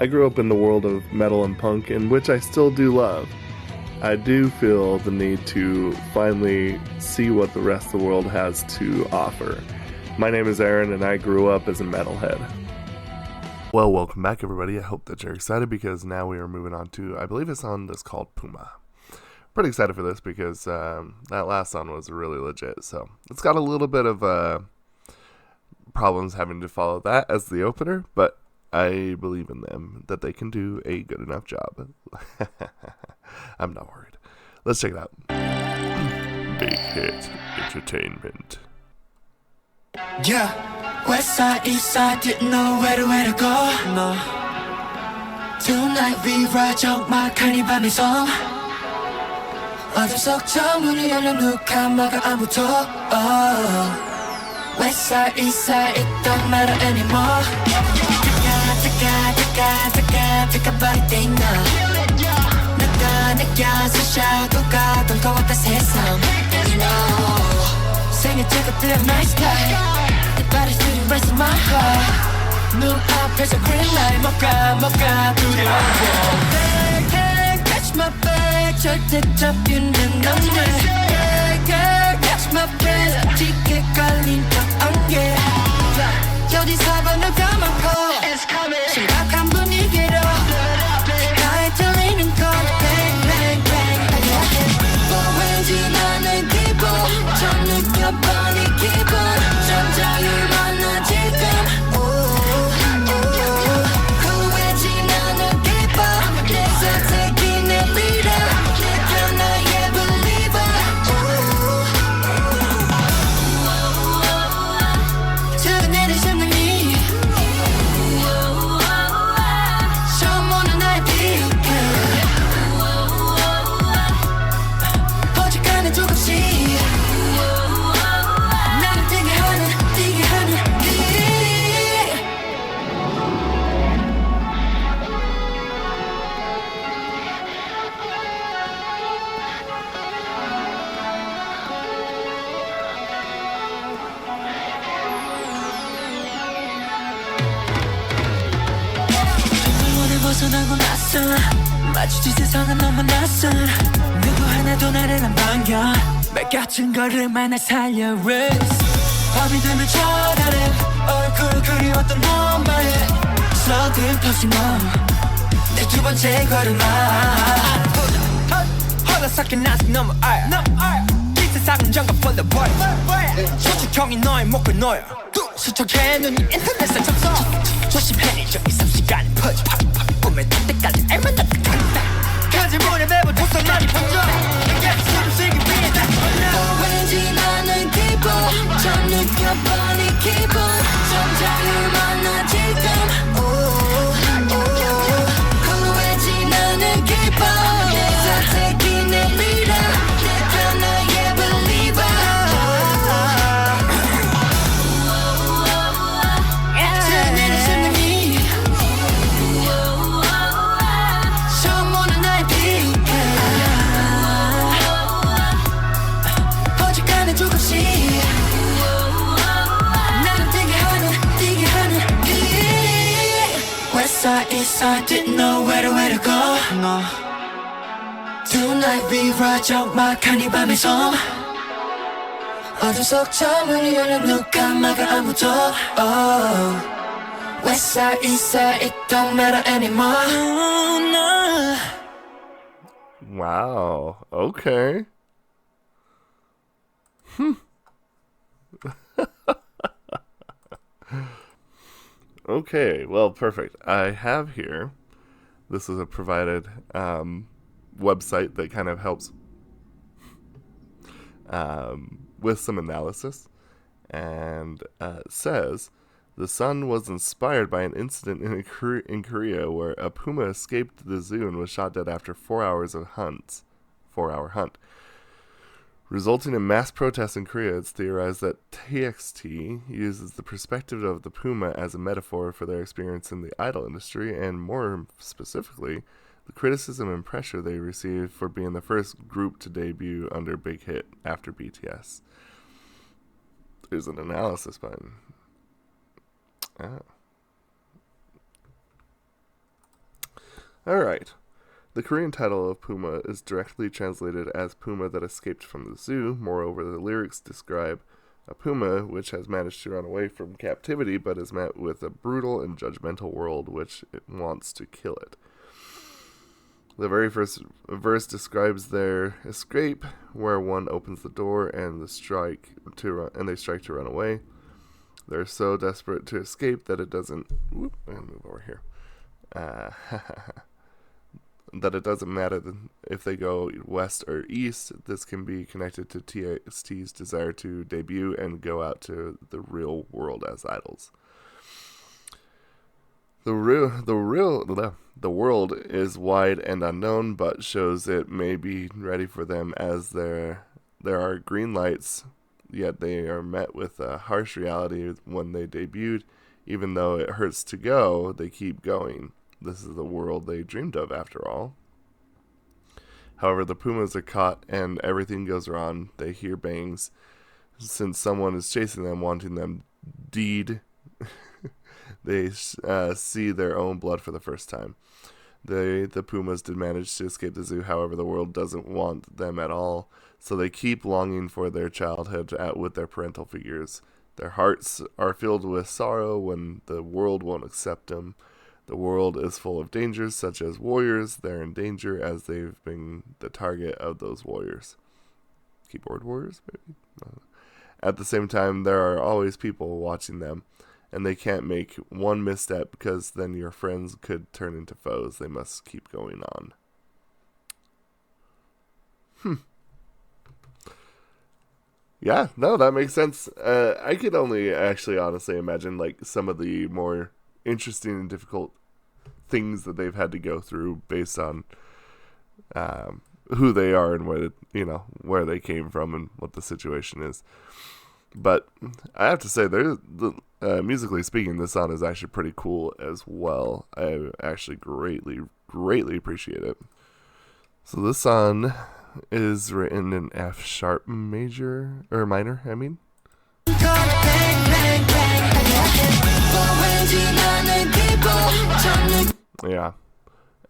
I grew up in the world of metal and punk, in which I still do love. I do feel the need to finally see what the rest of the world has to offer. My name is Aaron, and I grew up as a metalhead. Well, welcome back, everybody. I hope that you're excited because now we are moving on to, I believe, a song that's called Puma. Pretty excited for this because that last song was really legit. So it's got a little bit of problems having to follow that as the opener, but I believe in them that they can do a good enough job. I'm not worried. Let's check it out. Big Hit Entertainment. Yeah, west side, east side, didn't know where to go. No. Tonight we ride out my kind 밤의 성. 어둠 속 저 문을 열려 누가 막아 아무도. West side, east side, it don't matter anymore. 뜨까 버릴 나. 내가 느껴서 샤도가 동거웠다 세상. You know. 생일 찍었던 my style. 내 발을 들이 raise my heart. 눈 앞에서 green light 뭐가 두려워. Hey, catch my back 절대 잡히는 남자. Catch my breath 짙게 걸린 적 안개. 어디서 누가 많고 심각한 분위기로 가에 들리는 건 bang bang bang. 왠지 나는 기분 좀 느껴버린 기분 좀 자유를 만나 지금 왠지 나는 기뻐 내 선택이 내 leader 내가 나의 believer 작은 애를 심장이 처음 나의 비웃게 오직가는 조금씩 나를 뛰게 하는 정말 벗어나고 났어 마주친 세상은 너무 낯선 누구 하나도 나를 안 반겨 말 같은 걸음만 날 살려 race 밤이 되면 전화해 얼굴 그리웠던 너만의 서글퍼진 넌내 두 번째 걸음아 허락삭힌 아직 너무 알 이 세상은 정가 벌려버려 수축형이 너의 목을 놓여 수척해 눈이 인터넷에 접속 조심해 저 23시간이 퍼져 꿈에 닿을 때까지 알만 닿을 간다 가지문에 매번 도서만이 번져 내게 숨쉬기 위해 다 왠지 나는 기분 좀 느껴버린 기분 좀 자유를 만나 지금 왠지 나는 기뻐 내 선택이 내 leader 내가 나의 believer 내 심장이 처음 보는 나의 비웃게 오직가는 조금씩 나를 뛰게 하는 West side, east side, didn't know where to go. No. Tonight we ride out my kind 밤의 성. 어둠 속 저 문을 열려 누가 막아 아무도. West side, east side, it don't matter anymore. No. Wow. Okay. Okay, well, perfect. I have here, this is a provided website that kind of helps with some analysis, and says the Sun was inspired by an incident in Korea where a puma escaped the zoo and was shot dead after 4 hours of 4-hour hunt. Resulting in mass protests in Korea, it's theorized that TXT uses the perspective of the puma as a metaphor for their experience in the idol industry, and more specifically, the criticism and pressure they received for being the first group to debut under Big Hit after BTS. There's an analysis button. Oh. Alright. The Korean title of Puma is directly translated as Puma that escaped from the zoo. Moreover, the lyrics describe a puma which has managed to run away from captivity but is met with a brutal and judgmental world which it wants to kill it. The very first verse describes their escape, where one opens the door and they strike to run away. They're so desperate to escape that it doesn't. I'm gonna move over here. That it doesn't matter if they go west or east. This can be connected to TXT's desire to debut and go out to the real world as idols. The world is wide and unknown, but shows it may be ready for them as there are green lights, yet they are met with a harsh reality when they debuted. Even though it hurts to go, they keep going. This is the world they dreamed of, after all. However, the pumas are caught and everything goes wrong. They hear bangs since someone is chasing them, wanting them deed. They see their own blood for the first time. The pumas did manage to escape the zoo. However, the world doesn't want them at all. So they keep longing for their childhood with their parental figures. Their hearts are filled with sorrow when the world won't accept them. The world is full of dangers, such as warriors. They're in danger as they've been the target of those warriors. Keyboard warriors, maybe? At the same time, there are always people watching them, and they can't make one misstep because then your friends could turn into foes. They must keep going on. Yeah, no, that makes sense. I could only actually honestly imagine like some of the more interesting and difficult things that they've had to go through based on who they are and where they came from and what the situation is. But I have to say, musically speaking, this song is actually pretty cool as well. I actually greatly appreciate it. So this song is written in F sharp major or minor. I mean. Yeah,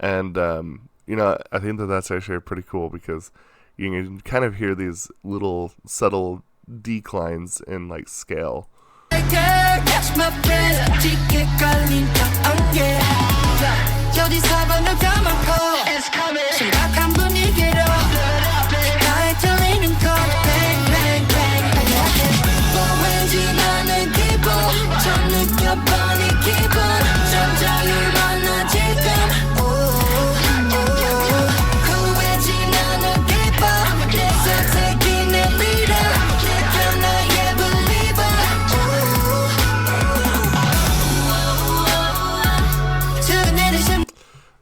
and I think that's actually pretty cool because you can kind of hear these little subtle declines in like scale.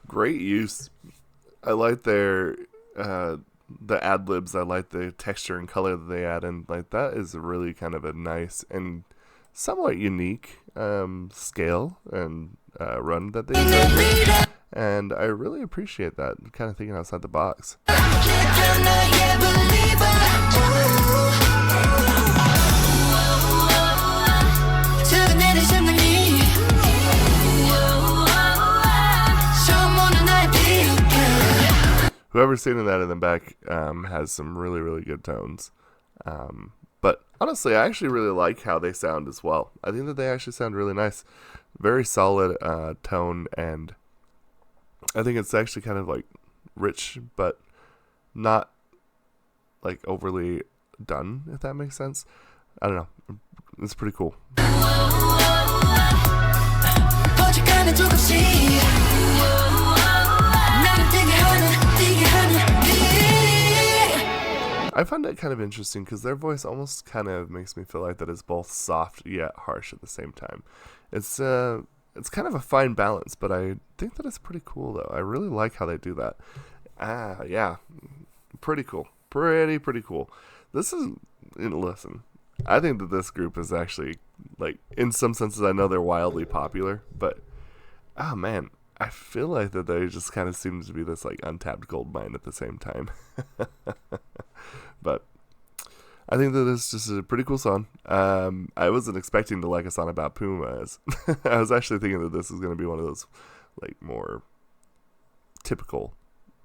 Great use. I like their the ad libs. I like the texture and color that they add, and like that is really kind of a nice and somewhat unique scale and run that they did. And I really appreciate that, kind of thinking outside the box. Whoever's singing that in the back has some really good tones. But honestly, I actually really like how they sound as well. I think that they actually sound really nice. Very solid tone, and I think it's actually kind of like rich, but not like overly done, if that makes sense. I don't know. It's pretty cool. I find it kind of interesting because their voice almost kind of makes me feel like that it's both soft yet harsh at the same time. It's kind of a fine balance, but I think that it's pretty cool though. I really like how they do that. Yeah, pretty cool. Pretty cool. Listen, I think that this group is actually, like, in some senses, I know they're wildly popular, but oh man, I feel like that they just kind of seem to be this like untapped gold mine at the same time. But I think that this is just a pretty cool song. I wasn't expecting to like a song about pumas. I was actually thinking that this is going to be one of those like more typical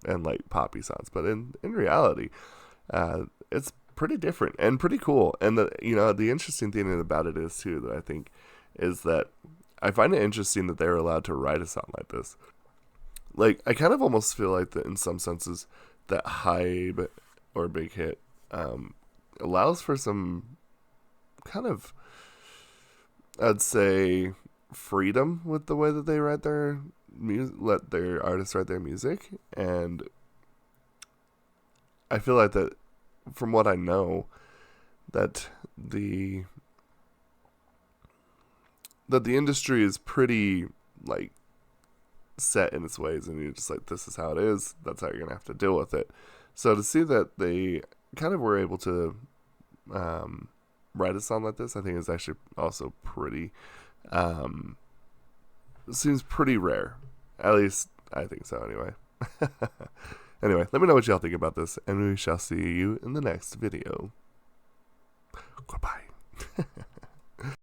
and like poppy sounds, but in reality, it's pretty different and pretty cool. And the interesting thing about it is too, that I think, is that I find it interesting that they're allowed to write a song like this. Like, I kind of almost feel like that in some senses that Hybe or Big Hit allows for some kind of, I'd say, freedom with the way that they write their music, let their artists write their music. And I feel like that, from what I know, that the industry is pretty like set in its ways, and you're just like, this is how it is, that's how you're gonna have to deal with it. So to see that they kind of were able to write a song like this, I think is actually also pretty seems pretty rare. At least I think so anyway. Anyway, let me know what y'all think about this, and we shall see you in the next video.